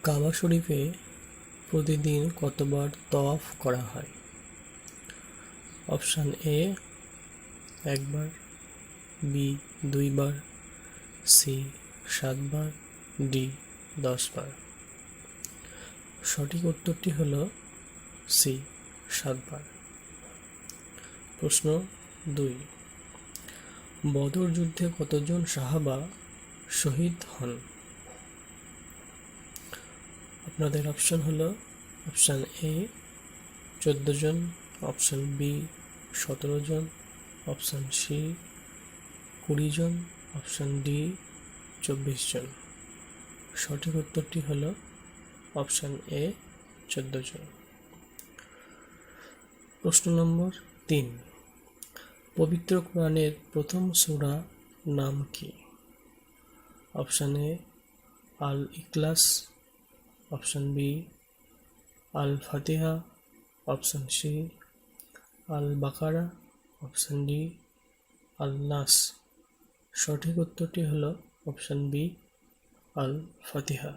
কাবা শরীফে প্রতিদিন কতবার তওয়াফ করা হয়? অপশান এ একবার, বি 2 বার, সি 7 বার, ডি 10 বার। সঠিক উত্তরটি হলো সি 7 বার। প্রশ্ন 2, বদর যুদ্ধে কতজন সাহাবা শহীদ হন? আপনাদের অপশন হলো অপশান এ 14 জন, অপশান বি 17 জন, অপশান সি 20 জন, অপশান ডি 24 জন। সঠিক উত্তরটি হলো অপশান এ 14 জন। প্রশ্ন নম্বর 3, পবিত্র কোরআনের প্রথম সূরা নাম কি? Option A Al Ikhlas, option B Al Fatiha, option C Al Baqarah, option D আল নাস। সঠিক উত্তরটি হলো অপশান বি আল ফাতিহা।